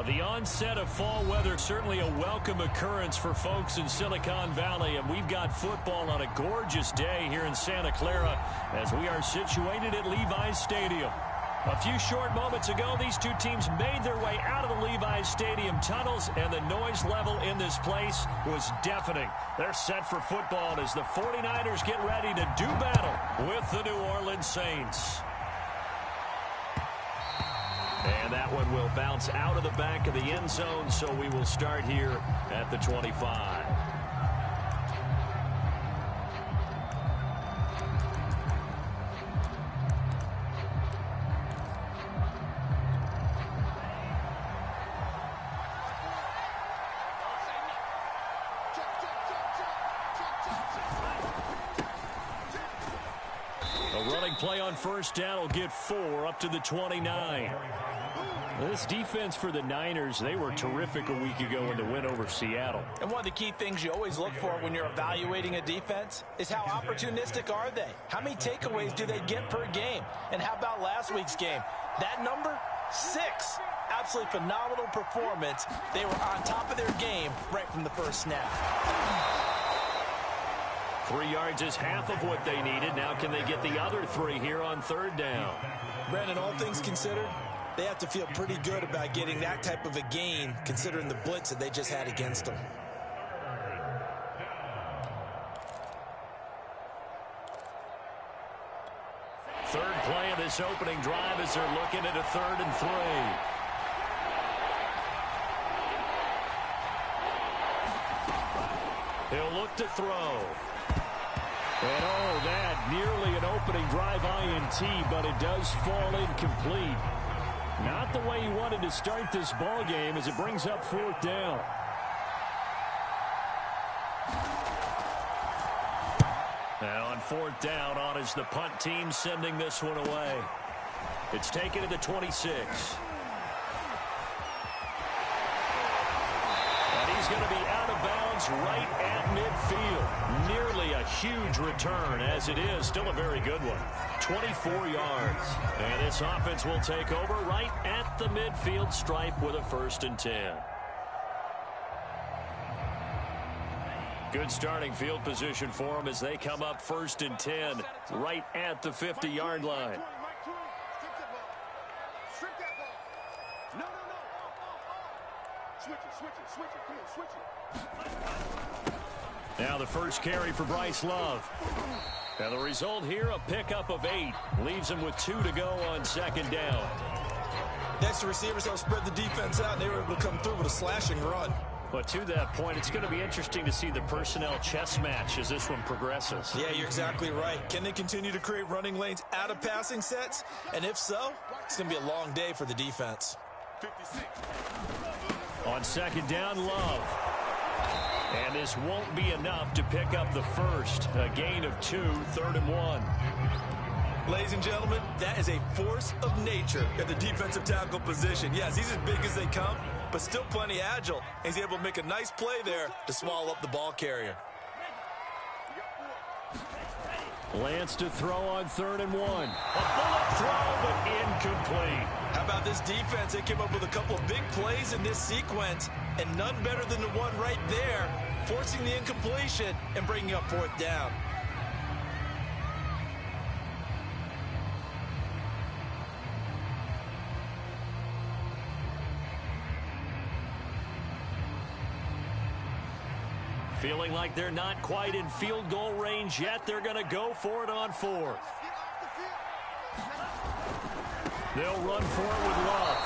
The onset of fall weather, certainly a welcome occurrence for folks in Silicon Valley, and we've got football on a gorgeous day here in Santa Clara as we are situated at Levi's Stadium. A few short moments ago, these two teams made their way out of the Levi's Stadium tunnels, and the noise level in this place was deafening. They're set for football as the 49ers get ready to do battle with the New Orleans Saints. And that one will bounce out of the back of the end zone, so we will start here at the 25. A running play on first down will get 4 up to the 29. This defense for the Niners, they were terrific a week ago in the win over Seattle. And one of the key things you always look for when you're evaluating a defense is how opportunistic are they? How many takeaways do they get per game? And how about last week's game? That number, 6. Absolutely phenomenal performance. They were on top of their game right from the first snap. 3 yards is half of what they needed. Now can they get the other 3 here on third down? Brandon, all things considered, they have to feel pretty good about getting that type of a gain, considering the blitz that they just had against them. Third play of this opening drive as they're looking at a 3rd and 3. He'll look to throw. And oh, that nearly an opening drive INT, but it does fall incomplete. Not the way he wanted to start this ball game as it brings up 4th down. And on 4th down, on is the punt team sending this one away. It's taken to the 26. And he's going to be out of bounds right at midfield. Nearly a huge return, as it is still a very good one. 24 yards. And this offense will take over right at the midfield stripe with a 1st and 10. Good starting field position for them as they come up 1st and 10 right at the 50-yard line. Now the first carry for Bryce Love. Now the result here, a pickup of 8. Leaves him with 2 to go on 2nd down. Next, the receivers helped spread the defense out, and they were able to come through with a slashing run. But to that point, it's going to be interesting to see the personnel chess match as this one progresses. Yeah, you're exactly right. Can they continue to create running lanes out of passing sets? And if so, it's going to be a long day for the defense. 56. On 2nd down, Love. And this won't be enough to pick up the first. A gain of 2, 3rd and 1. Ladies and gentlemen, that is a force of nature at the defensive tackle position. Yes, he's as big as they come, but still plenty agile. He's able to make a nice play there to swallow up the ball carrier. Lance to throw on 3rd and 1. A bullet throw, but incomplete. How about this defense? They came up with a couple of big plays in this sequence, and none better than the one right there, forcing the incompletion and bringing up 4th down. Feeling like they're not quite in field goal range yet. They're going to go for it on 4th. They'll run for it with Love.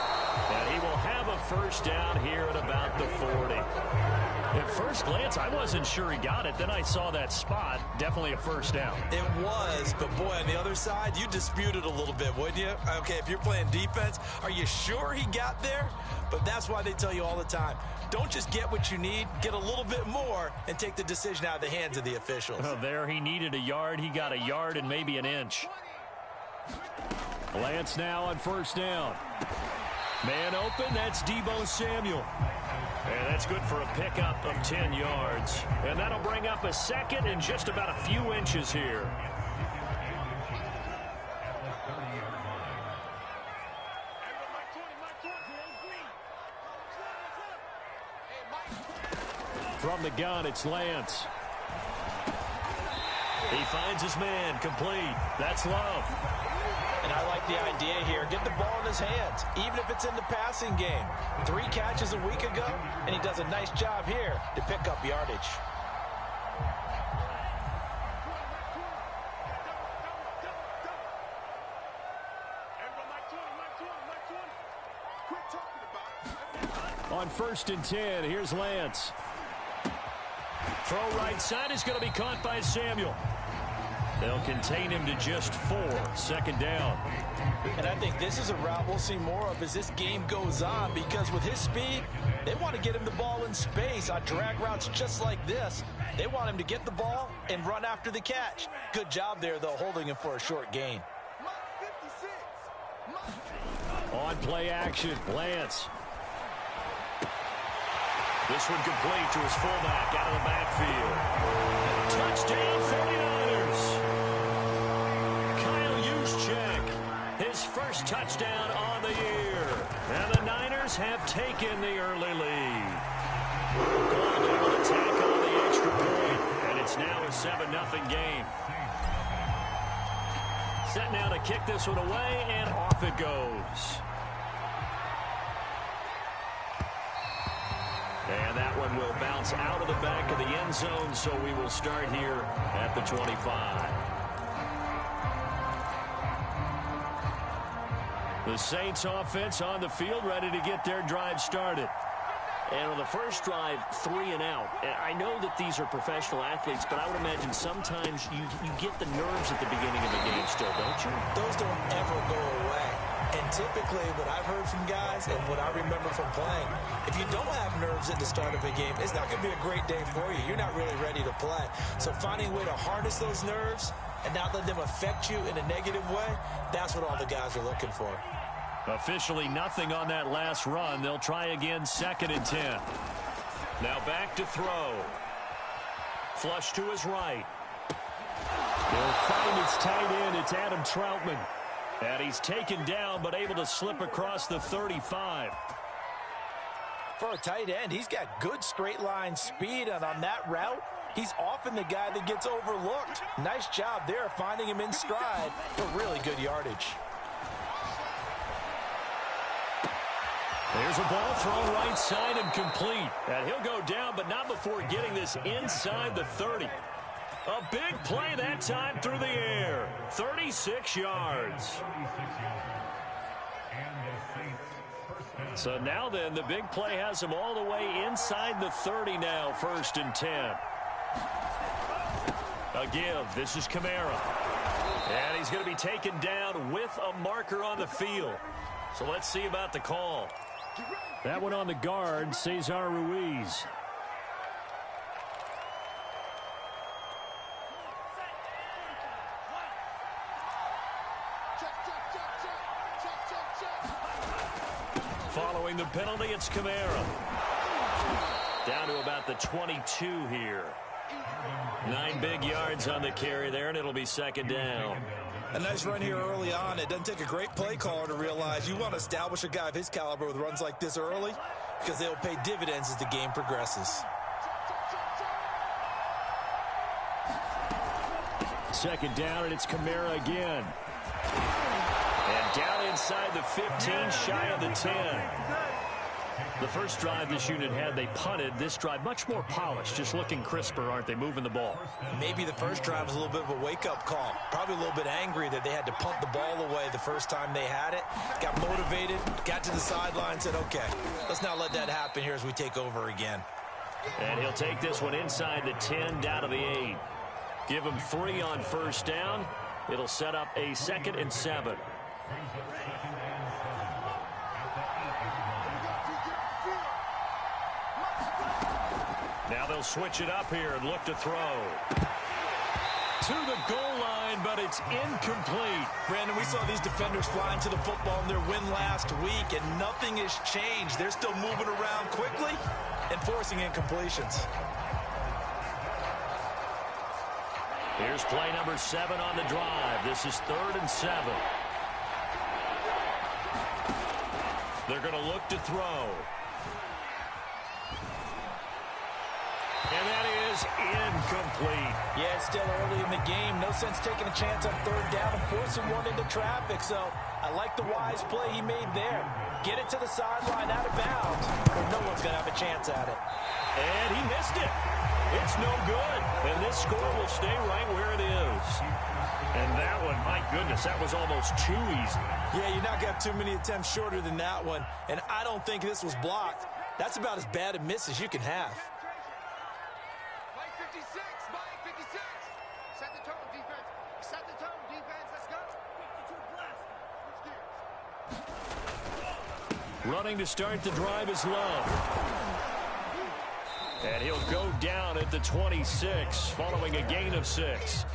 And he will have a 1st down here at about the 40. At first glance, I wasn't sure he got it. Then I saw that spot. Definitely a 1st down. It was, but boy, on the other side, you dispute it a little bit, wouldn't you? Okay, if you're playing defense, are you sure he got there? But that's why they tell you all the time, don't just get what you need, get a little bit more, and take the decision out of the hands of the officials. Oh, there he needed a yard. He got a yard and maybe an inch. Lance now on 1st down. Man open, that's Deebo Samuel. And that's good for a pickup of 10 yards. And that'll bring up a 2nd and just about a few inches here. From the gun, it's Lance. He finds his man, complete. That's Love. And I like the idea here. Get the ball in his hands, even if it's in the passing game. 3 catches a week ago, and he does a nice job here to pick up yardage. On 1st and 10, here's Lance. Throw right side is going to be caught by Samuel. They'll contain him to just 4. 2nd down. And I think this is a route we'll see more of as this game goes on, because with his speed, they want to get him the ball in space on drag routes just like this. They want him to get the ball and run after the catch. Good job there, though, holding him for a short gain. On play action, Lance. This one complete to his fullback out of the backfield. Touchdown 49ers. Kyle Juszczyk, his first touchdown on the year. And the Niners have taken the early lead. Gold able to tack on the extra point. And it's now a 7-0 game. Set now to kick this one away, and off it goes. And that one will bounce out of the back of the end zone, so we will start here at the 25. The Saints offense on the field, ready to get their drive started. And on the first drive, 3 and out. I know that these are professional athletes, but I would imagine sometimes you get the nerves at the beginning of the game still, don't you? Those don't ever go away. And typically, what I've heard from guys and what I remember from playing, if you don't have nerves at the start of a game, it's not going to be a great day for you. You're not really ready to play. So finding a way to harness those nerves and not let them affect you in a negative way, that's what all the guys are looking for. Officially nothing on that last run. They'll try again, 2nd and 10. Now back to throw. Flush to his right. They'll find its tight end. It's Adam Troutman. And he's taken down, but able to slip across the 35. For a tight end, he's got good straight line speed, and on that route, he's often the guy that gets overlooked. Nice job there finding him in stride for really good yardage. There's a ball thrown right side and complete. And he'll go down, but not before getting this inside the 30. A big play that time through the air. 36 yards. So now then, the big play has him all the way inside the 30 now, 1st and 10. A give. This is Kamara. And he's going to be taken down with a marker on the field. So let's see about the call. That one on the guard, Cesar Ruiz. Following the penalty, it's Kamara. Down to about the 22 here. 9 big yards on the carry there, and it'll be 2nd down. A nice run here early on. It doesn't take a great play caller to realize you want to establish a guy of his caliber with runs like this early, because they'll pay dividends as the game progresses. 2nd down, and it's Kamara again. And down inside the 15, shy of the 10. The first drive this unit had, they punted. This drive, much more polished, just looking crisper, aren't they, moving the ball? Maybe the first drive was a little bit of a wake-up call. Probably a little bit angry that they had to punt the ball away the first time they had it. Got motivated, got to the sideline, said, okay, let's not let that happen here as we take over again. And he'll take this one inside the 10, down to the 8. Give him 3 on 1st down. It'll set up a 2nd and 7. Now they'll switch it up here and look to throw. To the goal line, but it's incomplete. Brandon, we saw these defenders flying to the football in their win last week, and nothing has changed. They're still moving around quickly and forcing incompletions. Here's play number 7 on the drive. This is 3rd and 7. They're going to look to throw. is incomplete. Yeah, it's still early in the game. No sense taking a chance on third down and forcing one into traffic. So I like the wise play he made there. Get it to the sideline out of bounds, or no one's going to have a chance at it. And he missed it. It's no good. And this score will stay right where it is. And that one, my goodness, that was almost too easy. Yeah, you're not going to have too many attempts shorter than that one. And I don't think this was blocked. That's about as bad a miss as you can have. Mike 56, Mike 56. Set the tone, defense. Set the tone, defense. Let's go. 52 plus. Running to start the drive is Love. And he'll go down at the 26, following a gain of 6.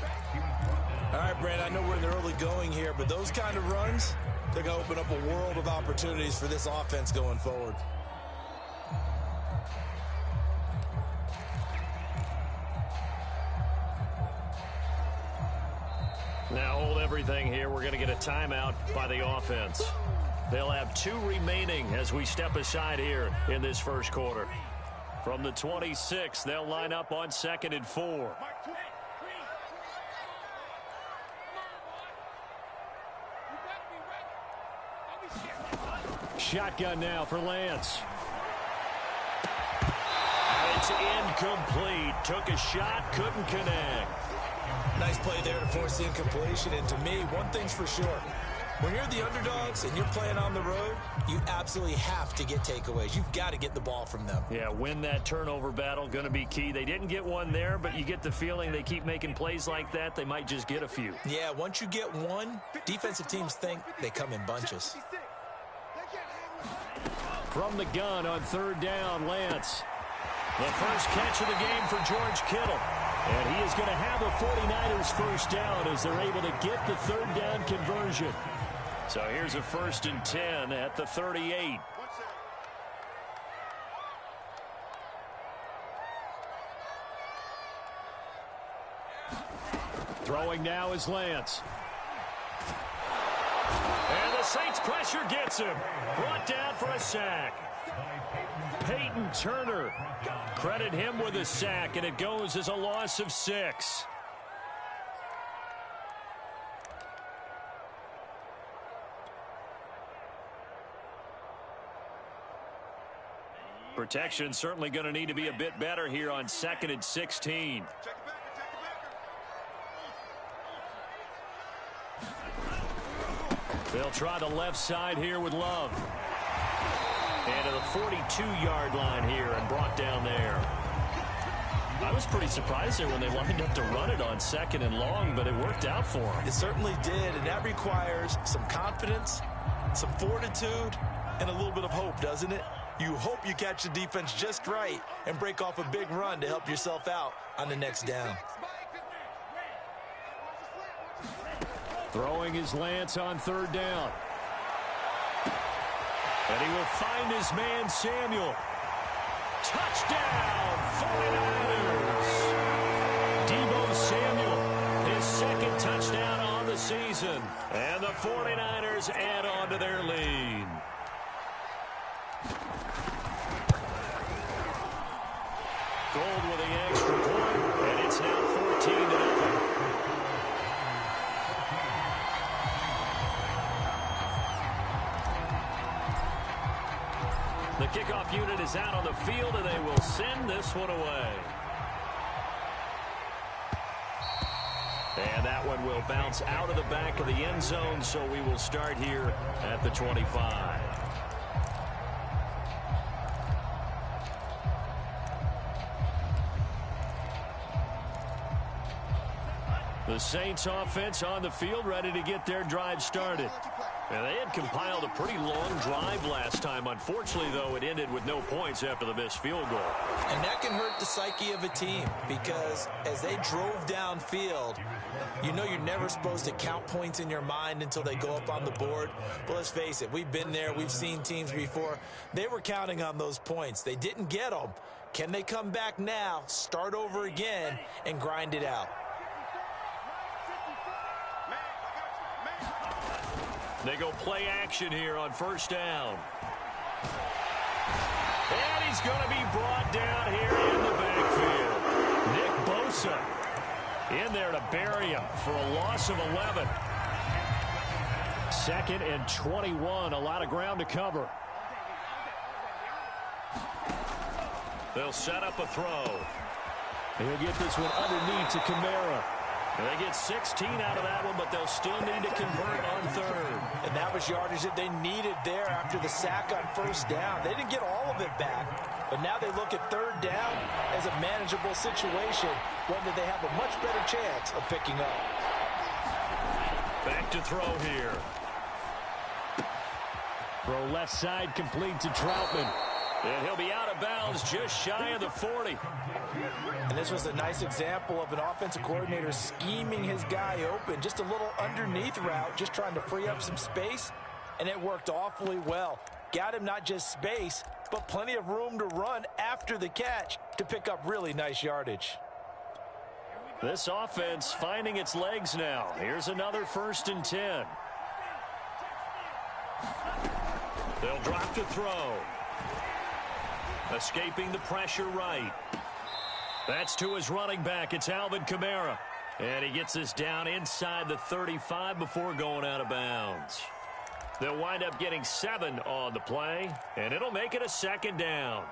All right, Brand, I know we're in the early going here, but those kind of runs, they're going to open up a world of opportunities for this offense going forward. Now hold everything here. We're going to get a timeout by the offense. They'll have 2 remaining as we step aside here in this first quarter. From the 26, they'll line up on 2nd and 4. Shotgun now for Lance. It's incomplete. Took a shot, couldn't connect. Nice play there to force the incompletion. And to me, one thing's for sure. When you're the underdogs and you're playing on the road, you absolutely have to get takeaways. You've got to get the ball from them. Yeah, win that turnover battle, going to be key. They didn't get one there, but you get the feeling they keep making plays like that, they might just get a few. Yeah, once you get one, defensive teams think they come in bunches. From the gun on 3rd down, Lance. The first catch of the game for George Kittle. And he is going to have a 49ers first down as they're able to get the 3rd down conversion. So here's a 1st and 10 at the 38. Throwing now is Lance. And the Saints pressure gets him. Brought down for a sack. Peyton Turner. Credit him with a sack, and it goes as a loss of 6. Protection certainly going to need to be a bit better here on 2nd and 16. They'll try the left side here with Love. And to the 42-yard line here and brought down there. I was pretty surprised there when they lined up to run it on 2nd and long, but it worked out for them. It certainly did, and that requires some confidence, some fortitude, and a little bit of hope, doesn't it? You hope you catch the defense just right and break off a big run to help yourself out on the next down. Throwing his Lance on 3rd down. And he will find his man, Samuel. Touchdown, 49ers. Deebo Samuel, his 2nd touchdown on the season. And the 49ers add on to their lead. Gold with the extra point, and it's now 14-0. The kickoff unit is out on the field, and they will send this one away. And that one will bounce out of the back of the end zone, so we will start here at the 25. The Saints offense on the field, ready to get their drive started. And they had compiled a pretty long drive last time. Unfortunately, though, it ended with no points after the missed field goal. And that can hurt the psyche of a team because as they drove downfield, you know you're never supposed to count points in your mind until they go up on the board. But let's face it, we've been there. We've seen teams before. They were counting on those points. They didn't get them. Can they come back now, start over again, and grind it out? They go play action here on 1st down. And he's going to be brought down here in the backfield. Stadium for a loss of 11. 2nd and 21. A lot of ground to cover. They'll set up a throw. He'll get this one underneath to Kamara. They get 16 out of that one, but they'll still need to convert on 3rd. And that was yardage that they needed there after the sack on 1st down. They didn't get all of it back, but now they look at 3rd down as a manageable situation, one that they have a much better chance of picking up. Back to throw here. Throw left side complete to Troutman. And he'll be out of bounds just shy of the 40. And this was a nice example of an offensive coordinator scheming his guy open. Just a little underneath route, just trying to free up some space. And it worked awfully well. Got him not just space, but plenty of room to run after the catch to pick up really nice yardage. This offense finding its legs now. Here's another 1st and 10. They'll drop to throw. Escaping the pressure right. That's to his running back. It's Alvin Kamara. And he gets this down inside the 35 before going out of bounds. They'll wind up getting 7 on the play, and it'll make it a 2nd down.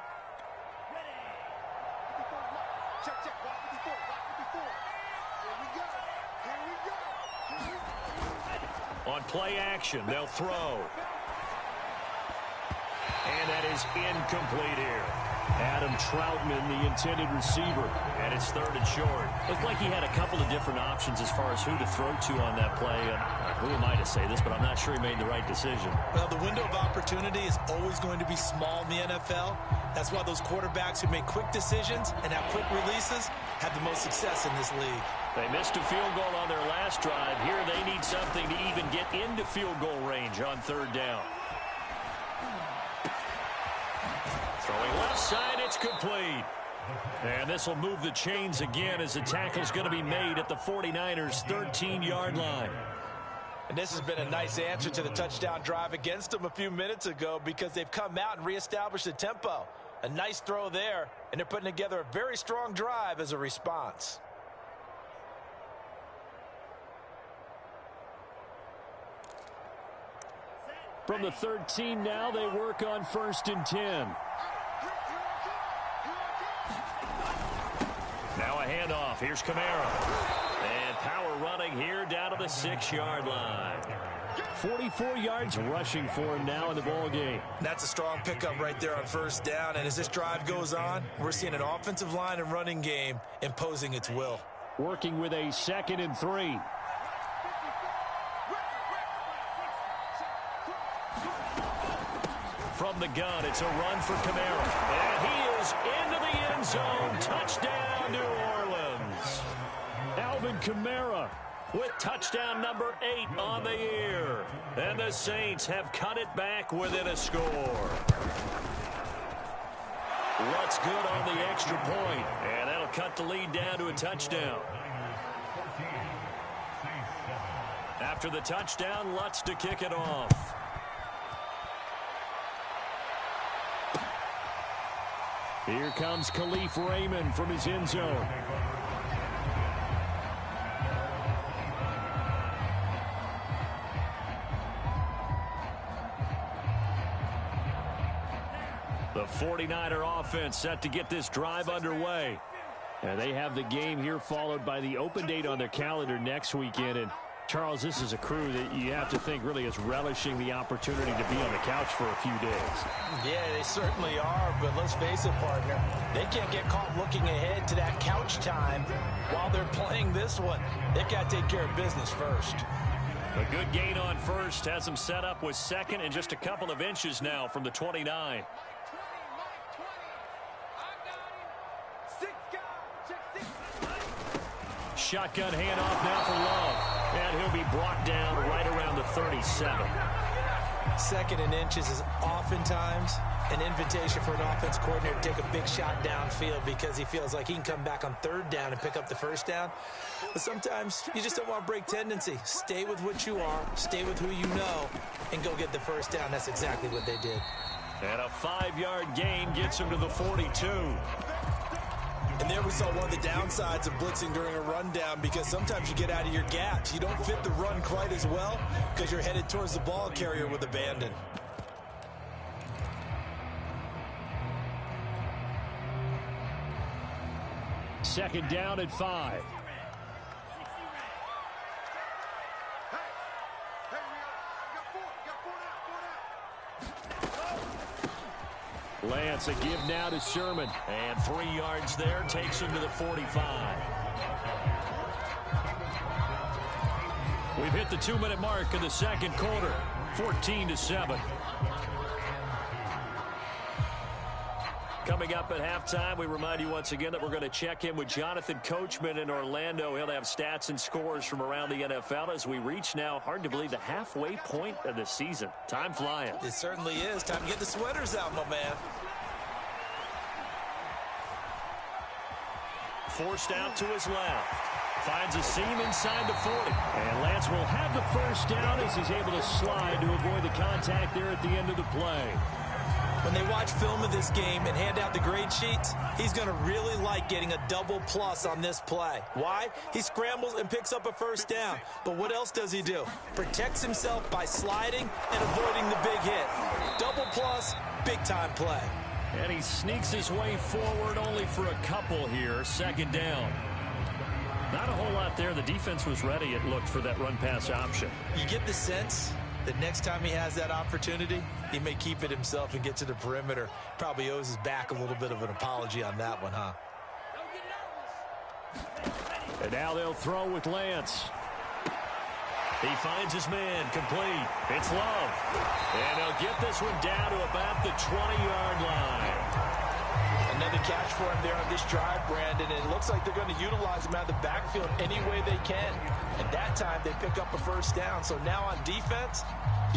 On play action, they'll throw. And that is incomplete here. Adam Troutman, the intended receiver. And it's 3rd and short. Looked like he had a couple of different options as far as who to throw to on that play. Who am I to say this, but I'm not sure he made the right decision. Well, the window of opportunity is always going to be small in the NFL. That's why those quarterbacks who make quick decisions and have quick releases have the most success in this league. They missed a field goal on their last drive. Here they need something to even get into field goal range on 3rd down. Throwing left side, it's complete. And this will move the chains again as the tackle's going to be made at the 49ers' 13-yard line. And this has been a nice answer to the touchdown drive against them a few minutes ago because they've come out and reestablished the tempo. A nice throw there, and they're putting together a very strong drive as a response. From the 13 now, they work on 1st and 10. Now a handoff. Here's Kamara. And power running here down to the 6-yard line. 44 yards rushing for him now in the ball game. That's a strong pickup right there on 1st down. And as this drive goes on, we're seeing an offensive line and running game imposing its will. Working with a 2nd and 3. From the gun, it's a run for Kamara. And he is into the end zone. Touchdown, New Orleans. Alvin Kamara with touchdown number 8 on the year. And the Saints have cut it back within a score. Lutz good on the extra point. And that'll cut the lead down to a touchdown. After the touchdown, Lutz to kick it off. Here comes Khalif Raymond from his end zone. The 49er offense set to get this drive underway. And they have the game here followed by the open date on their calendar next weekend. And Charles, this is a crew that you have to think really is relishing the opportunity to be on the couch for a few days. Yeah, they certainly are, but let's face it, partner. They can't get caught looking ahead to that couch time while they're playing this one. They've got to take care of business first. A good gain on 1st has them set up with 2nd and just a couple of inches now from the 29. Shotgun handoff now for Love. And he'll be brought down right around the 37. 2nd and inches is oftentimes an invitation for an offense coordinator to take a big shot downfield because he feels like he can come back on 3rd down and pick up the 1st down. But sometimes you just don't want to break tendency. Stay with what you are, stay with who you know, and go get the 1st down. That's exactly what they did. And a 5-yard gain gets him to the 42. And there we saw one of the downsides of blitzing during a rundown, because sometimes you get out of your gaps. You don't fit the run quite as well because you're headed towards the ball carrier with abandon. Second down at 5. Lance, a give now to Sherman. And 3 yards there, takes him to the 45. We've hit the 2-minute mark of the second quarter, 14-7. Coming up at halftime, we remind you once again that we're going to check in with Jonathan Coachman in Orlando. He'll have stats and scores from around the NFL as we reach now, hard to believe, the halfway point of the season. Time flying. It certainly is. Time to get the sweaters out, my man. Forced out to his left. Finds a seam inside the 40. And Lance will have the first down as he's able to slide to avoid the contact there at the end of the play. When they watch film of this game and hand out the grade sheets, he's going to really like getting a double plus on this play. Why? He scrambles and picks up a first down. But what else does he do? Protects himself by sliding and avoiding the big hit. Double plus, big-time play. And he sneaks his way forward only for a couple here. Second down. Not a whole lot there. The defense was ready, it looked, for that run-pass option. You get the sense that next time he has that opportunity, he may keep it himself and get to the perimeter. Probably owes his back a little bit of an apology on that one, huh? And now they'll throw with Lance. He finds his man, complete. It's Love. And he'll get this one down to about the 20-yard line. Another catch for him there on this drive, Brandon. And it looks like they're going to utilize him out of the backfield any way they can. And that time they pick up a first down. So now on defense,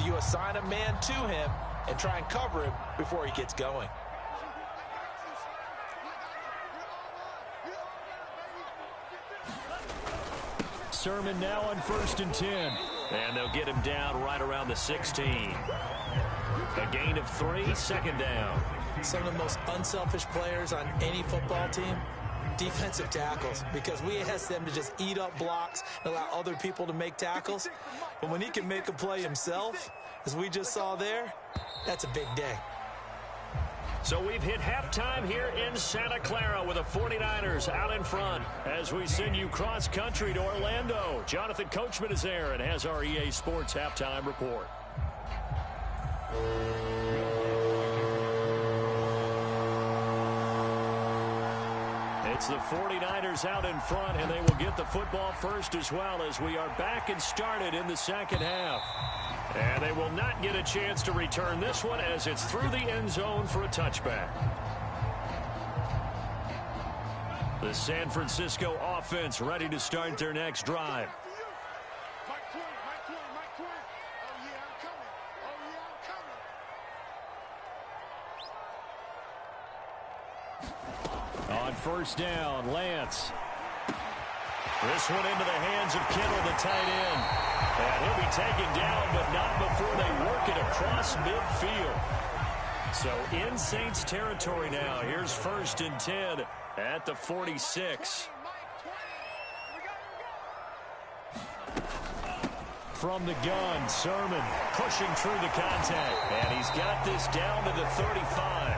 you assign a man to him and try and cover him before he gets going. Sermon now on 1st and 10. And they'll get him down right around the 16. A gain of 3, second down. Some of the most unselfish players on any football team, defensive tackles, because we ask them to just eat up blocks and allow other people to make tackles. But when he can make a play himself, as we just saw there, that's a big day. So we've hit halftime here in Santa Clara with the 49ers out in front as we send you cross-country to Orlando. Jonathan Coachman is there and has our EA Sports halftime report. It's the 49ers out in front, and they will get the football first as well as we are back and started in the second half. And they will not get a chance to return this one as it's through the end zone for a touchback. The San Francisco offense ready to start their next drive. On first down, Lance. This one into the hands of Kittle, the tight end. And he'll be taken down, but not before they work it across midfield. So in Saints territory now. Here's 1st and 10 at the 46. From the gun, Sermon pushing through the contact. And he's got this down to the 35.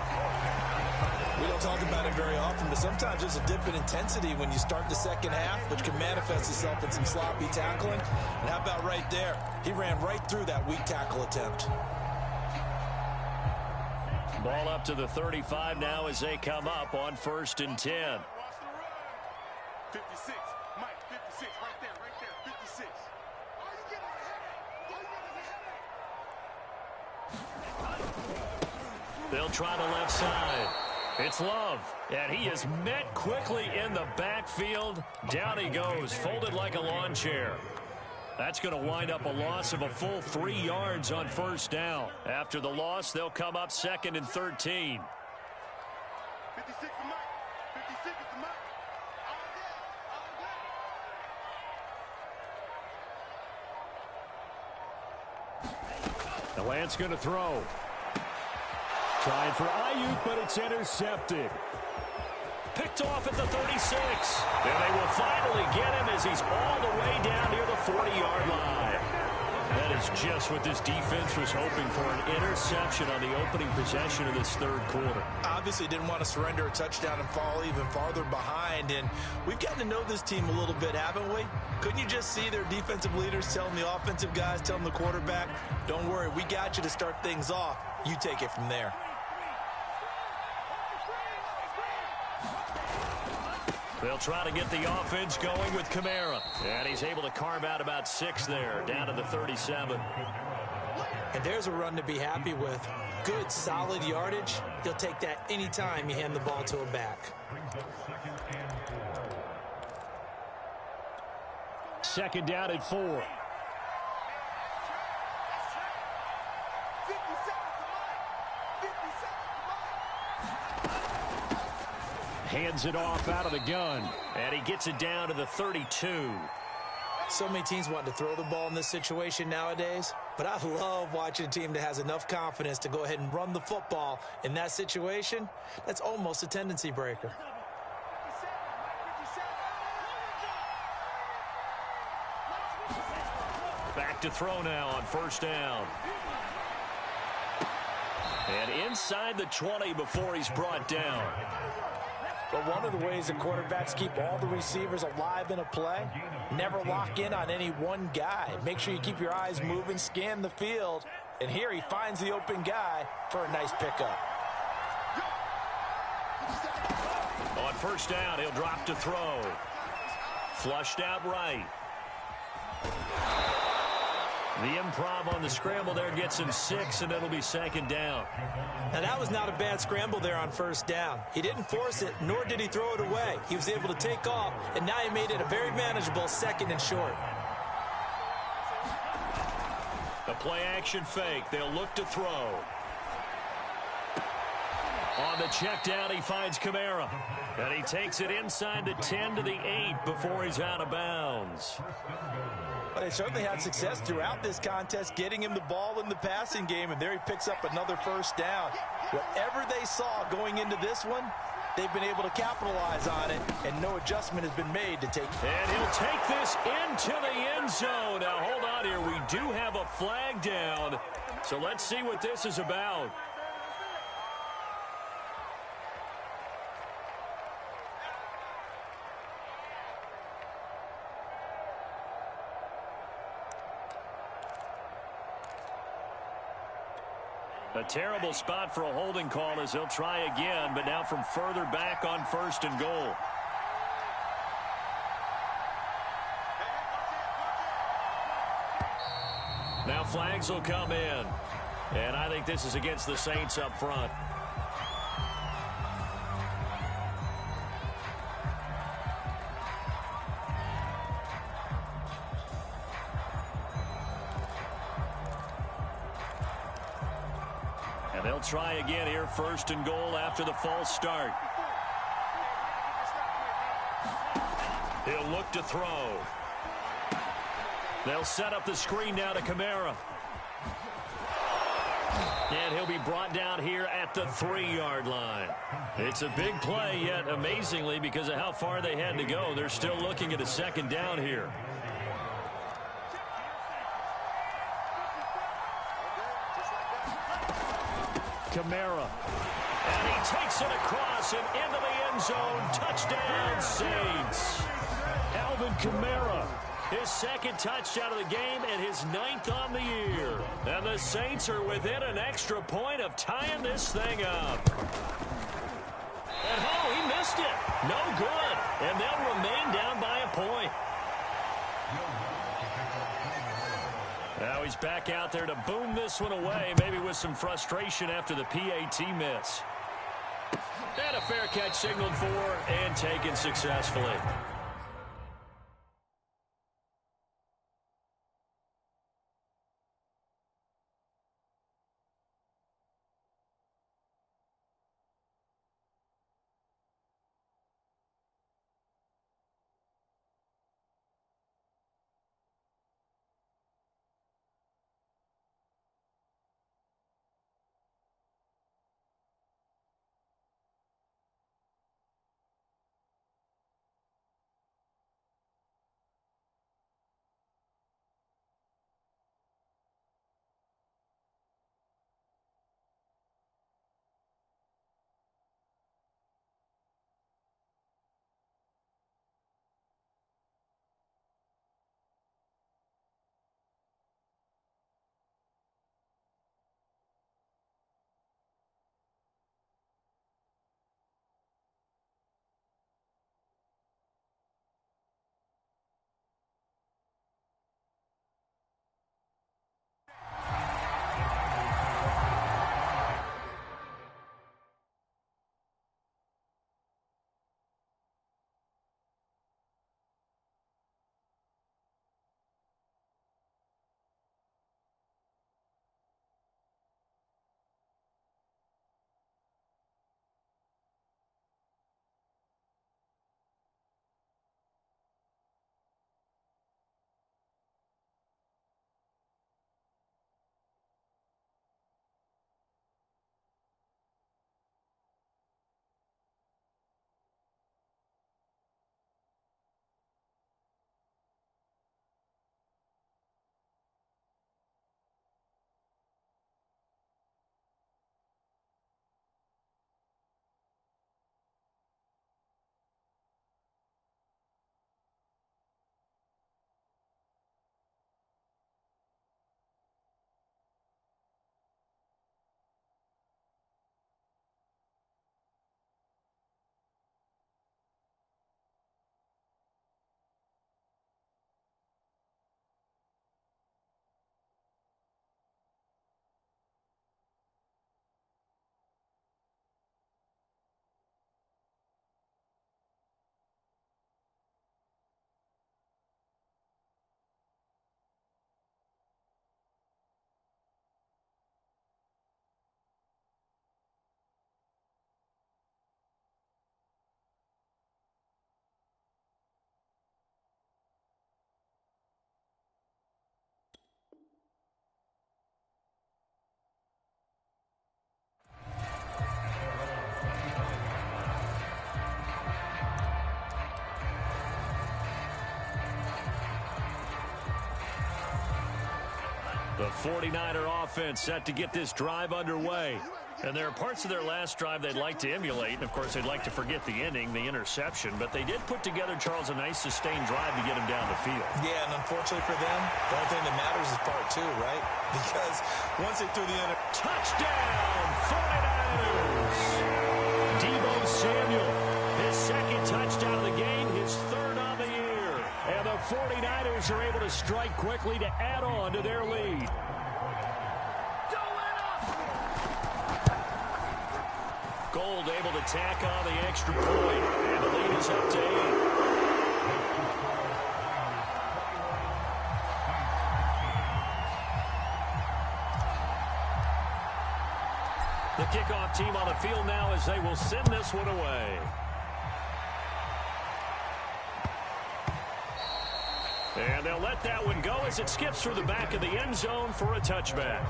We don't talk about it very often, but sometimes there's a dip in intensity when you start the second half, which can manifest itself in some sloppy tackling. And how about right there? He ran right through that weak tackle attempt. Ball up to the 35 now as they come up on 1st and 10. 56, Mike, 56, right there, 56. They'll try the left side. It's Love, and he is met quickly in the backfield. Down he goes, folded like a lawn chair. That's going to wind up a loss of a full 3 yards on first down. After the loss, they'll come up 2nd and 13. 56 is Mike. 56 is Mike. The Lance going to throw. Trying for Ayuk, but it's intercepted. picked off at the 36. And they will finally get him as he's all the way down near the 40-yard line. That is just what this defense was hoping for, an interception on the opening possession of this third quarter. Obviously didn't want to surrender a touchdown and fall even farther behind. And we've gotten to know this team a little bit, haven't we? Couldn't you just see their defensive leaders telling the offensive guys, telling the quarterback, don't worry, we got you to start things off. You take it from there. They'll try to get the offense going with Kamara. And he's able to carve out about 6 there, down to the 37. And there's a run to be happy with. Good, solid yardage. He'll take that anytime you hand the ball to a back. Second down at 4. Hands it off out of the gun. And he gets it down to the 32. So many teams want to throw the ball in this situation nowadays. But I love watching a team that has enough confidence to go ahead and run the football in that situation. That's almost a tendency breaker. Back to throw now on first down. And inside the 20 before he's brought down. But one of the ways the quarterbacks keep all the receivers alive in a play, never lock in on any one guy. Make sure you keep your eyes moving, scan the field, and here he finds the open guy for a nice pickup. On first down, he'll drop to throw. Flushed out right. The improv on the scramble there gets him 6, and it'll be second down. Now, that was not a bad scramble there on first down. He didn't force it, nor did he throw it away. He was able to take off, and now he made it a very manageable second and short. A play-action fake. They'll look to throw. On the check down, he finds Kamara. And he takes it inside the 10 to the 8 before he's out of bounds. But they certainly had success throughout this contest, getting him the ball in the passing game, and there he picks up another first down. Whatever they saw going into this one, they've been able to capitalize on it, and no adjustment has been made to take it. And he'll take this into the end zone. Now, hold on here. We do have a flag down, so let's see what this is about. A terrible spot for a holding call as they'll try again, but now from further back on first and goal. Now flags will come in. And I think this is against the Saints up front. And they'll try again here, first and goal after the false start. He'll look to throw. They'll set up the screen now to Kamara. And he'll be brought down here at the 3-yard line. It's a big play, yet amazingly, because of how far they had to go, they're still looking at a second down here. Kamara. And he takes it across and into the end zone. Touchdown, Saints. Alvin Kamara, his second touchdown of the game and his 9th on the year. And the Saints are within an extra point of tying this thing up. And oh, he missed it. No good. And they'll remain down by a point. Now he's back out there to boom this one away, maybe with some frustration after the PAT miss. And a fair catch signaled for and taken successfully. The 49er offense set to get this drive underway. And there are parts of their last drive they'd like to emulate. And, of course, they'd like to forget the inning, the interception. But they did put together, Charles, a nice sustained drive to get him down the field. Yeah, and unfortunately for them, the only thing that matters is part two, right? Because once they threw the touchdown, 49ers! Deebo Samuel, his second touchdown of the game, his third on the year. And the 49ers are able to strike quickly to add on to their lead. Gold able to tack on the extra point, and the lead is up to 8. The kickoff team on the field now as they will send this one away. And they'll let that one go as it skips through the back of the end zone for a touchback.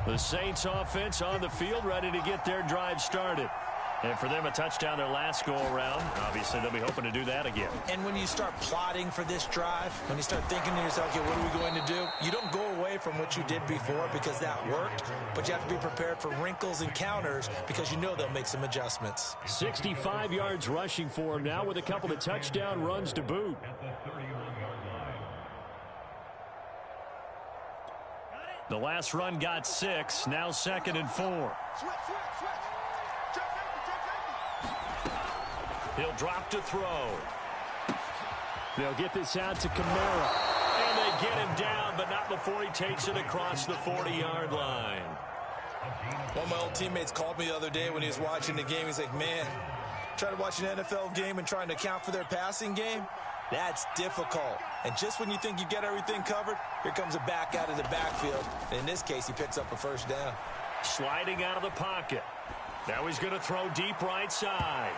The Saints offense on the field ready to get their drive started. And for them, a touchdown their last go-around. Obviously, they'll be hoping to do that again. And when you start plotting for this drive, when you start thinking to yourself, okay, what are we going to do? You don't go away from what you did before because that worked, but you have to be prepared for wrinkles and counters because you know they'll make some adjustments. 65 yards rushing for him now with a couple of touchdown runs to boot. The last run got 6, now 2nd and 4. He'll drop to throw. They'll get this out to Kamara. And they get him down, but not before he takes it across the 40-yard line. One of my old teammates called me the other day when he was watching the game. He's like, man, trying to watch an NFL game and trying to account for their passing game? That's difficult. And just when you think you get everything covered, here comes a back out of the backfield. And in this case, he picks up a first down. Sliding out of the pocket. Now he's going to throw deep right side.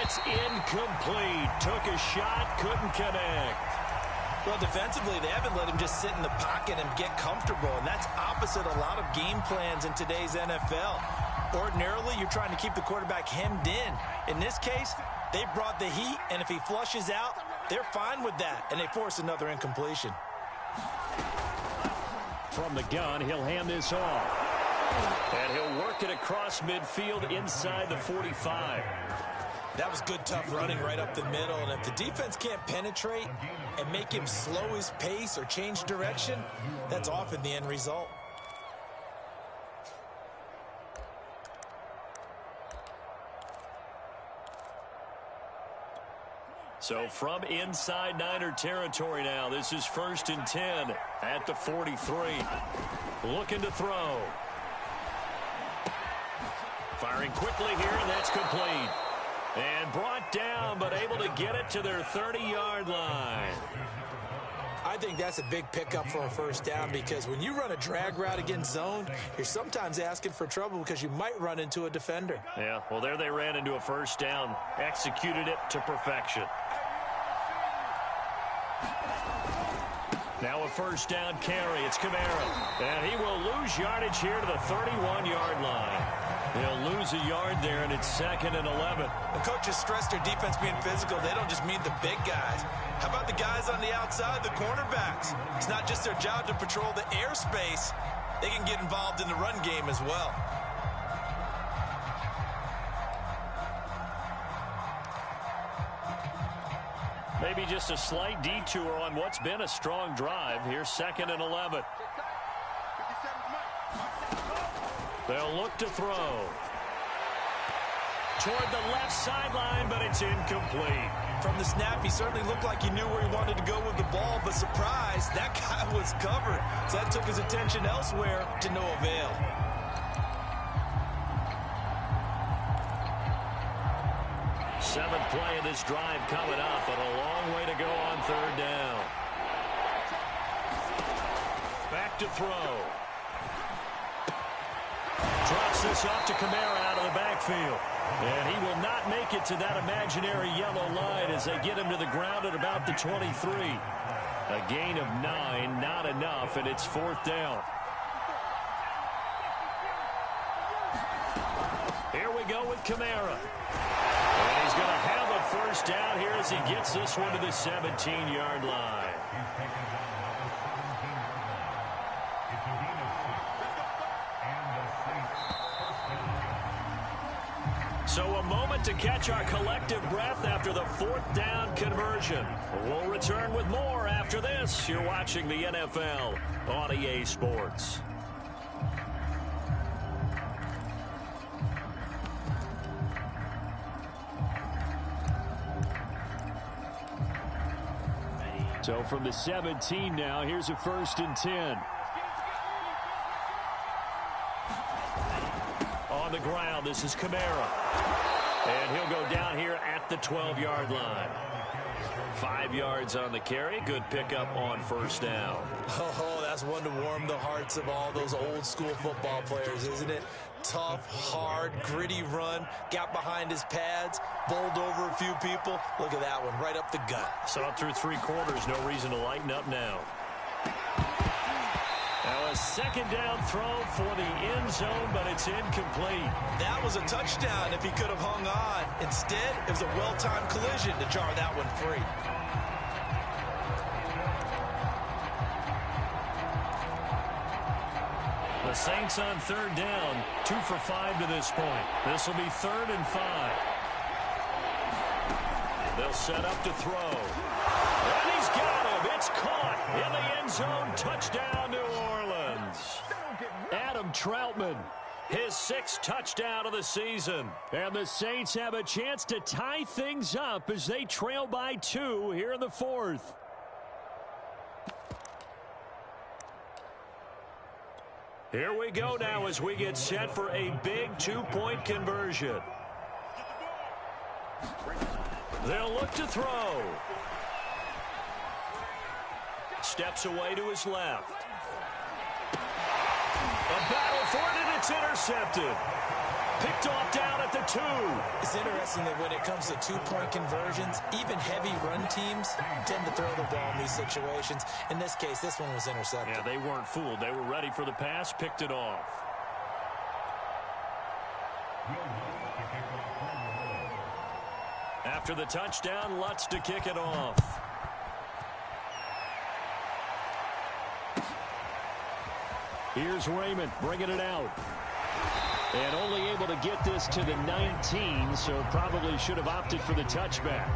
It's incomplete. Took a shot, couldn't connect. Well, defensively, they haven't let him just sit in the pocket and get comfortable. And that's opposite a lot of game plans in today's NFL. Ordinarily, you're trying to keep the quarterback hemmed in. In this case, they brought the heat, and if he flushes out, they're fine with that, and they force another incompletion. From the gun, he'll hand this off. And he'll work it across midfield inside the 45. That was good, tough running right up the middle, and if the defense can't penetrate and make him slow his pace or change direction, that's often the end result. So from inside Niner territory now, this is 1st and 10 at the 43. Looking to throw. Firing quickly here, and that's complete. And brought down, but able to get it to their 30-yard line. I think that's a big pickup for a first down because when you run a drag route against zone, you're sometimes asking for trouble because you might run into a defender. Yeah, well, there they ran into a first down. Executed it to perfection. Now a first down carry. It's Kamara. And he will lose yardage here to the 31-yard line. They'll lose a yard there, and it's 2nd and 11. The coaches stress their defense being physical. They don't just mean the big guys. How about the guys on the outside, the cornerbacks? It's not just their job to patrol the airspace. They can get involved in the run game as well. Maybe just a slight detour on what's been a strong drive. Here's 2nd and 11. They'll look to throw. Toward the left sideline, but it's incomplete. From the snap, he certainly looked like he knew where he wanted to go with the ball, but surprise, that guy was covered. So that took his attention elsewhere to no avail. Seventh play of this drive coming up, but a long way to go on 3rd down. Back to throw. Drops this off to Kamara out of the backfield. And he will not make it to that imaginary yellow line as they get him to the ground at about the 23. A gain of 9, not enough, and it's 4th down. Here we go with Kamara. And he's going to have a first down here as he gets this one to the 17-yard line. So a moment to catch our collective breath after the 4th down conversion. We'll return with more after this. You're watching the NFL on EA Sports. So from the 17 now, here's a 1st and 10. On the ground, this is Kamara. And he'll go down here at the 12-yard line. 5 yards on the carry. Good pickup on 1st down. Oh, that's one to warm the hearts of all those old-school football players, isn't it? Tough, hard, gritty run. Got behind his pads, bowled over a few people. Look at that one, right up the gut. Saw it through 3 quarters. No reason to lighten up now. Now a 2nd down throw for the end zone, but it's incomplete. That was a touchdown if he could have hung on. Instead, it was a well-timed collision to jar that one free. The Saints on 3rd down, 2 for 5 to this point. This will be 3rd and 5. They'll set up to throw. And he's got him. It's caught in the end zone. Touchdown, New Orleans. Adam Troutman, his 6th touchdown of the season. And the Saints have a chance to tie things up as they trail by 2 here in the 4th. Here we go now as we get set for a big 2-point conversion. They'll look to throw. Steps away to his left. A battle for it, and it's intercepted. Picked off down at the 2. It's interesting that when it comes to 2-point conversions, even heavy run teams tend to throw the ball in these situations. In this case, this one was intercepted. Yeah, they weren't fooled. They were ready for the pass, picked it off. After the touchdown, Lutz to kick it off. Here's Raymond bringing it out. And only able to get this to the 19, so probably should have opted for the touchback.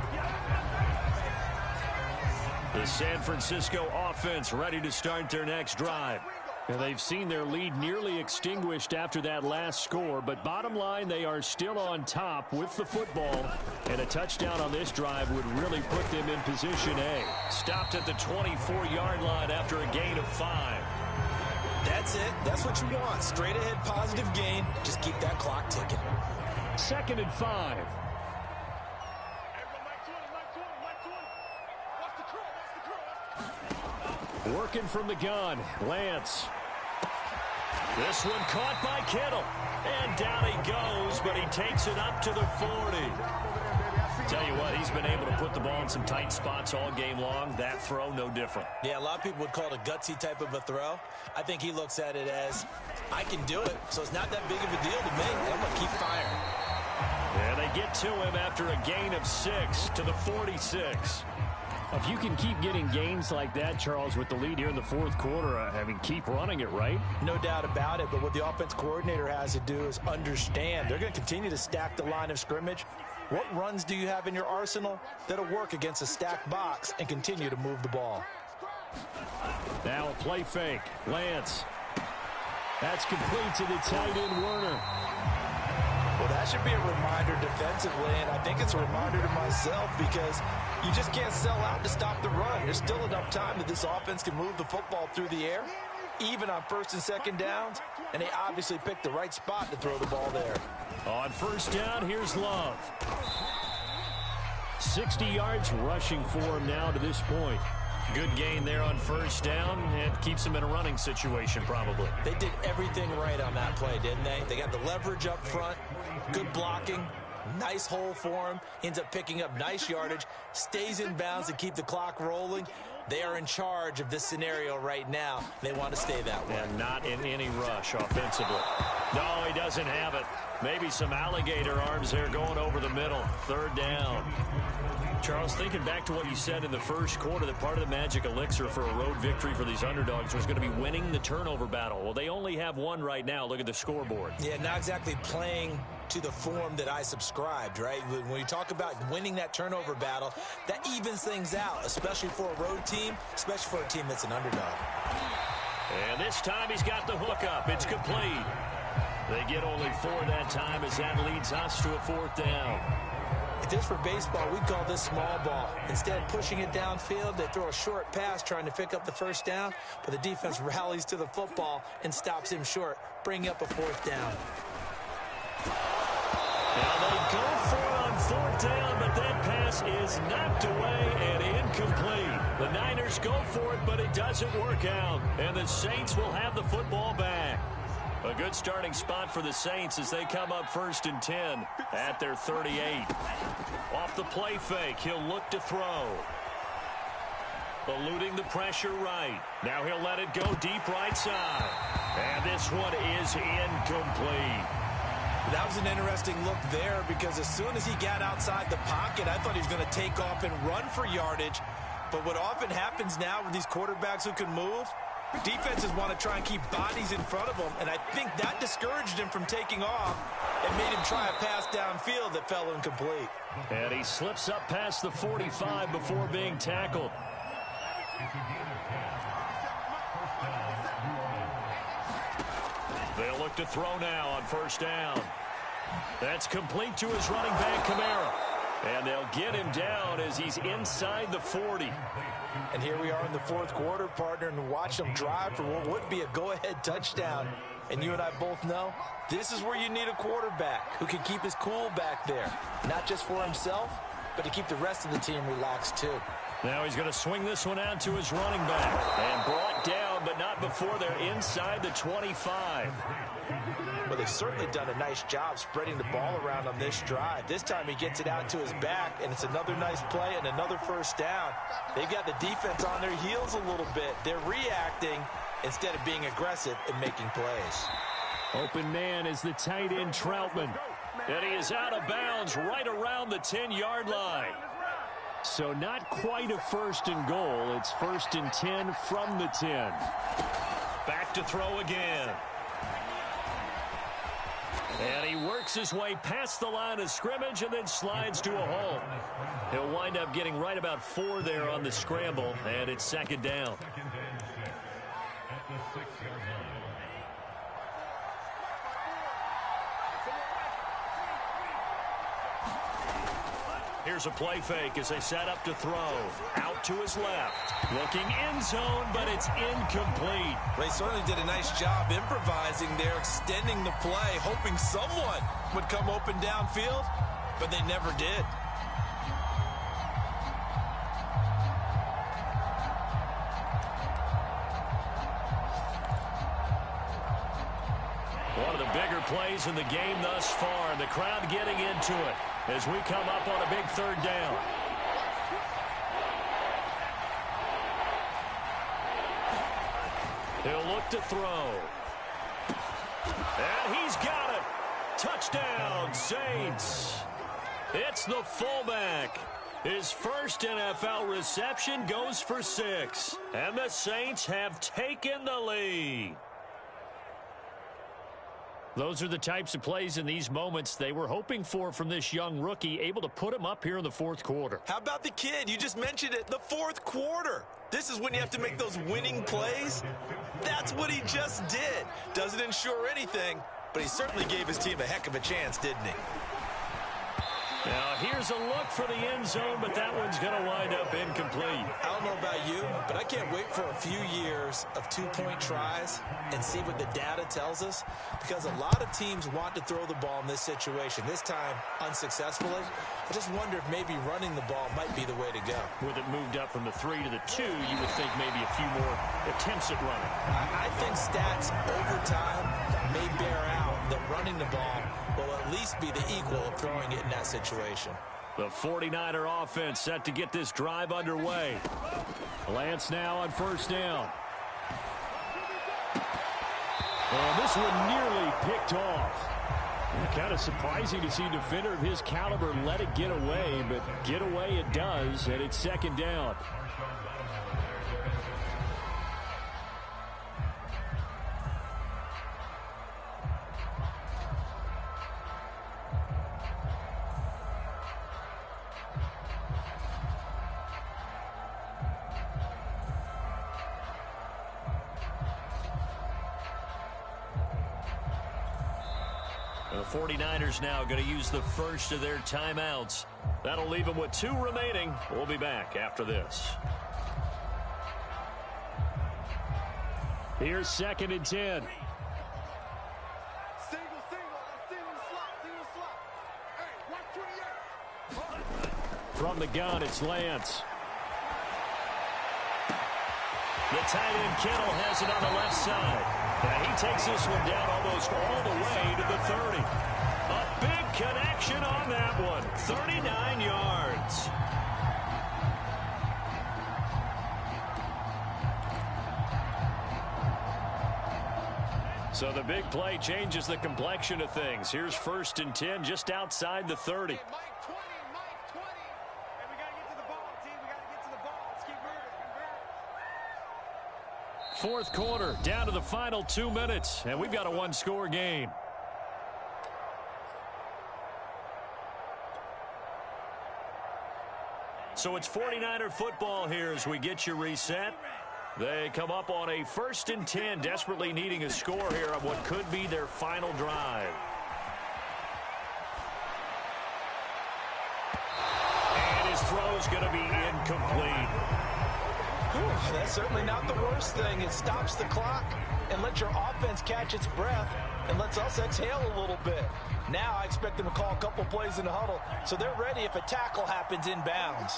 The San Francisco offense ready to start their next drive. And they've seen their lead nearly extinguished after that last score, but bottom line, they are still on top with the football, and a touchdown on this drive would really put them in position A. Stopped at the 24-yard line after a gain of 5. That's it. That's what you want. Straight ahead positive gain. Just keep that clock ticking. 2nd and 5. Working from the gun. Lance. This one caught by Kittle. And down he goes, but he takes it up to the 40. Tell you what, he's been able to put the ball in some tight spots all game long. That throw, no different. Yeah, a lot of people would call it a gutsy type of a throw. I think he looks at it as, I can do it, so it's not that big of a deal to me. I'm going to keep firing. Yeah, they get to him after a gain of 6 to the 46. If you can keep getting gains like that, Charles, with the lead here in the 4th quarter, I mean, keep running it, right? No doubt about it, but what the offense coordinator has to do is understand. They're going to continue to stack the line of scrimmage. What runs do you have in your arsenal that'll work against a stacked box and continue to move the ball? Now a play fake. Lance. That's complete to the tight end, Werner. Well, that should be a reminder defensively, and I think it's a reminder to myself because you just can't sell out to stop the run. There's still enough time that this offense can move the football through the air, even on 1st and 2nd downs, and they obviously picked the right spot to throw the ball there. On 1st down, here's Love. 60 yards rushing for him now to this point. Good gain there on 1st down, and keeps him in a running situation probably. They did everything right on that play, didn't they? They got the leverage up front, good blocking, nice hole for him, ends up picking up nice yardage, stays in bounds to keep the clock rolling. They are in charge of this scenario right now. They want to stay that way. And not in any rush offensively. No, he doesn't have it. Maybe some alligator arms there going over the middle. Third down. Charles, thinking back to what you said in the first quarter, that part of the magic elixir for a road victory for these underdogs was going to be winning the turnover battle. Well, they only have one right now. Look at the scoreboard. Yeah, not exactly playing to the form that I subscribed, right? When you talk about winning that turnover battle, that evens things out, especially for a road team, especially for a team that's an underdog. And this time he's got the hook up. It's complete. They get only 4 that time as that leads us to a 4th down. If this were baseball, we'd call this small ball. Instead of pushing it downfield, they throw a short pass trying to pick up the first down, but the defense rallies to the football and stops him short, bringing up a 4th down. Now they go for it on 4th down, but that pass is knocked away and incomplete. The Niners go for it, but it doesn't work out, and the Saints will have the football back. A good starting spot for the Saints as they come up 1st and 10 at their 38. Off the play fake, he'll look to throw. Eluding the pressure right. Now he'll let it go deep right side. And this one is incomplete. That was an interesting look there because as soon as he got outside the pocket, I thought he was going to take off and run for yardage. But what often happens now with these quarterbacks who can move, defenses want to try and keep bodies in front of them, and I think that discouraged him from taking off and made him try a pass downfield that fell incomplete. And he slips up past the 45 before being tackled. They'll look to throw now on 1st down. That's complete to his running back, Kamara. And they'll get him down as he's inside the 40. And here we are in the 4th quarter, partner, and watch them drive for what would be a go-ahead touchdown. And you and I both know this is where you need a quarterback who can keep his cool back there. Not just for himself, but to keep the rest of the team relaxed too. Now he's going to swing this one out to his running back. And brought down, but not before they're inside the 25. Well, they've certainly done a nice job spreading the ball around on this drive. This time he gets it out to his back, and it's another nice play and another 1st down. They've got the defense on their heels a little bit. They're reacting instead of being aggressive and making plays. Open man is the tight end, Troutman. And he is out of bounds right around the 10-yard line. So not quite a 1st and goal. It's 1st and 10 from the 10. Back to throw again. And he works his way past the line of scrimmage and then slides to a halt. He'll wind up getting right about 4 there on the scramble, and it's 2nd down. Here's a play fake as they set up to throw. Out to his left. Looking end zone, but it's incomplete. They certainly did a nice job improvising there, extending the play, hoping someone would come open downfield, but they never did. One of the bigger plays in the game thus far. The crowd getting into it as we come up on a big 3rd down. He'll look to throw. And he's got it. Touchdown, Saints. It's the fullback. His first NFL reception goes for 6. And the Saints have taken the lead. Those are the types of plays in these moments they were hoping for from this young rookie, able to put him up here in the 4th quarter. How about the kid? You just mentioned it, the 4th quarter. This is when you have to make those winning plays. That's what he just did. Doesn't ensure anything, but he certainly gave his team a heck of a chance, didn't he? Now here's a look for the end zone, but that one's going to wind up incomplete. I don't know about you, but I can't wait for a few years of 2-point tries and see what the data tells us, because a lot of teams want to throw the ball in this situation. This time, unsuccessfully. I just wonder if maybe running the ball might be the way to go. With it moved up from the 3 to the 2, you would think maybe a few more attempts at running. I think stats over time may bear out that running the ball will at least be the equal of throwing it in that situation. The 49er offense set to get this drive underway. Lance now on 1st down. And this one nearly picked off. Kind of surprising to see a defender of his caliber let it get away, but get away it does, and it's second down. The 49ers now going to use the first of their timeouts. That'll leave them with 2 remaining. We'll be back after this. Here's 2nd and 10. Single slot. Hey, 128. From the gun, it's Lance. The tight end Kittle has it on the left side. And he takes this one down almost all the way to the 30. A big connection on that one. 39 yards. So the big play changes the complexion of things. Here's 1st and 10 just outside the 30. Hey, Mike 20. Hey, we got to get to the ball, team. We got to get to the ball. Let's keep moving. 4th quarter, down to the final 2 minutes, and we've got a 1-score game. So it's 49er football here as we get you reset. They come up on a 1st and 10, desperately needing a score here on what could be their final drive. And his throw's going to be incomplete. That's certainly not the worst thing. It stops the clock and lets your offense catch its breath and lets us exhale a little bit. Now I expect them to call a couple plays in the huddle so they're ready if a tackle happens inbounds.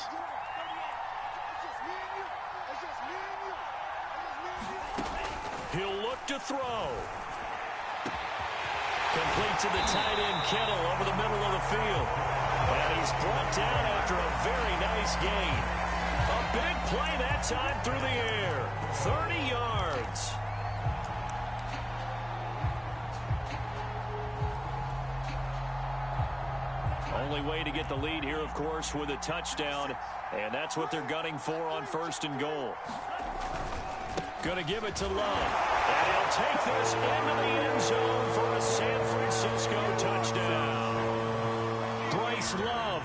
He'll look to throw. Complete to the tight end Kittle over the middle of the field. And he's brought down after a very nice gain. A big play that time through the air. 30 yards. Only way to get the lead here, of course, with a touchdown. And that's what they're gunning for on 1st and goal. Going to give it to Love. And he'll take this into the end zone for a San Francisco touchdown. Bryce Love,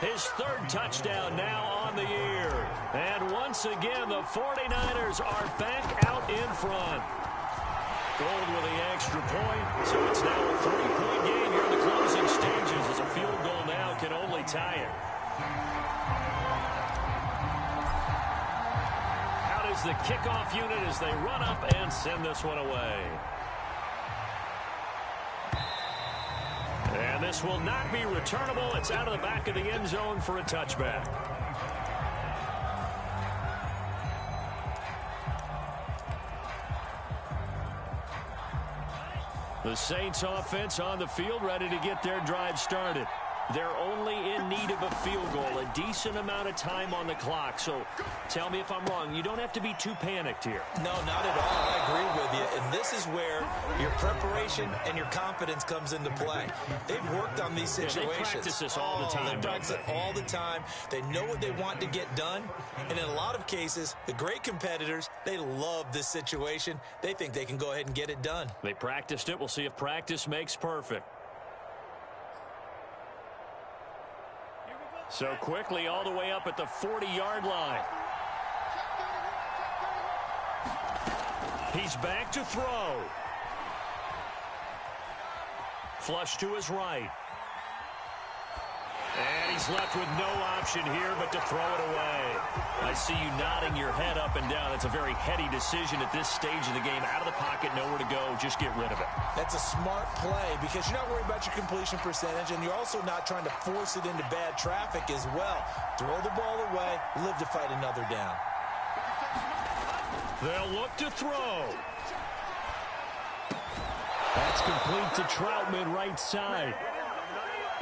his 3rd touchdown now on the year. And once again, the 49ers are back out in front. Gold with the extra point. So it's now a 3-point game here in the closing stages as a field goal now can only tie it. The kickoff unit as they run up and send this one away. And this will not be returnable. It's out of the back of the end zone for a touchback. The Saints offense on the field ready to get their drive started. They're only in need of a field goal, a decent amount of time on the clock. So tell me if I'm wrong. You don't have to be too panicked here. No, not at all. I agree with you. And this is where your preparation and your confidence comes into play. They've worked on these situations. They practice this all the time. They practice it all the time. They know what they want to get done. And in a lot of cases, the great competitors, they love this situation. They think they can go ahead and get it done. They practiced it. We'll see if practice makes perfect. So quickly all the way up at the 40-yard line. He's back to throw. Flush to his right. And he's left with no option here but to throw it away. I see you nodding your head up and down. That's a very heady decision at this stage of the game. Out of the pocket, nowhere to go. Just get rid of it. That's a smart play because you're not worried about your completion percentage, and you're also not trying to force it into bad traffic as well. Throw the ball away, live to fight another down. They'll look to throw. That's complete to Troutman, right side.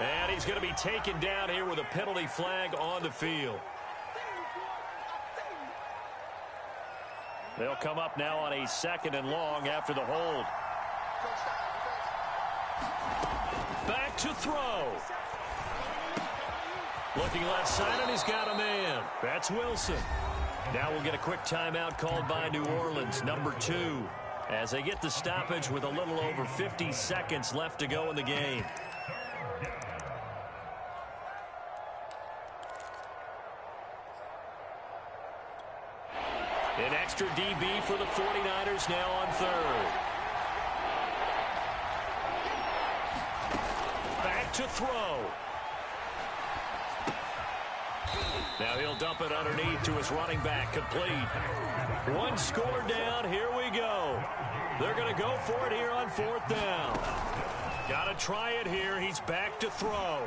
And he's going to be taken down here with a penalty flag on the field. They'll come up now on a 2nd and long after the hold. Back to throw. Looking left side, and he's got a man. That's Wilson. Now we'll get a quick timeout called by New Orleans, number 2, as they get the stoppage with a little over 50 seconds left to go in the game. An extra DB for the 49ers now on third. Back to throw. Now he'll dump it underneath to his running back, complete. One score down, here we go. They're going to go for it here on 4th down. Got to try it here, he's back to throw.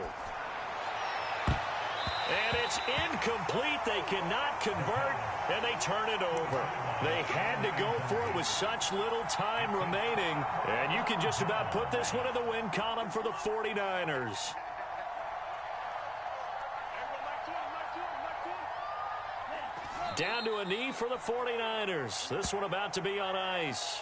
And it's incomplete, they cannot convert, and they turn it over. They had to go for it with such little time remaining, and you can just about put this one in the win column for the 49ers. Down to a knee for the 49ers. This one about to be on ice.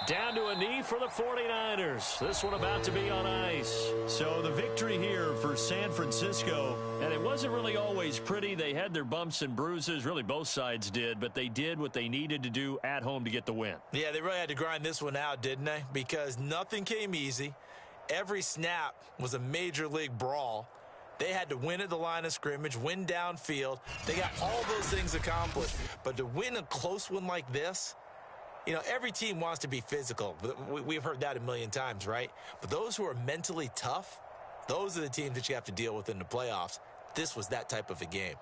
Down to a knee for the 49ers. This one about to be on ice. So the victory here for San Francisco, and it wasn't really always pretty. They had their bumps and bruises. Really, both sides did, but they did what they needed to do at home to get the win. Yeah, they really had to grind this one out, didn't they? Because nothing came easy. Every snap was a major league brawl. They had to win at the line of scrimmage, win downfield. They got all those things accomplished. But to win a close one like this, you know, every team wants to be physical. We've heard that a million times, right? But those who are mentally tough, those are the teams that you have to deal with in the playoffs. This was that type of a game.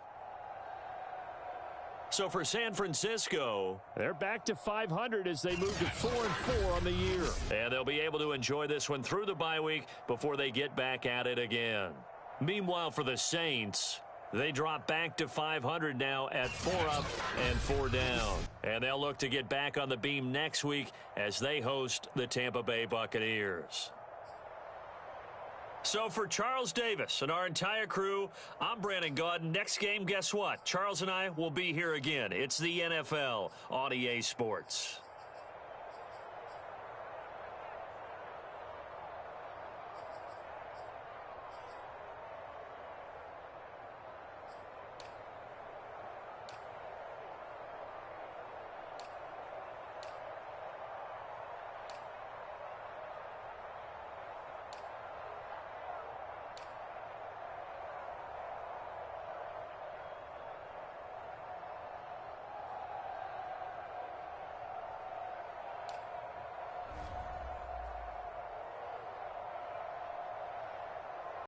So for San Francisco, they're back to 500 as they move to 4-4 on the year. And they'll be able to enjoy this one through the bye week before they get back at it again. Meanwhile, for the Saints, they drop back to 500 now at 4 up and 4 down. And they'll look to get back on the beam next week as they host the Tampa Bay Buccaneers. So for Charles Davis and our entire crew, I'm Brandon Gaudin. Next game, guess what? Charles and I will be here again. It's the NFL on EA Sports.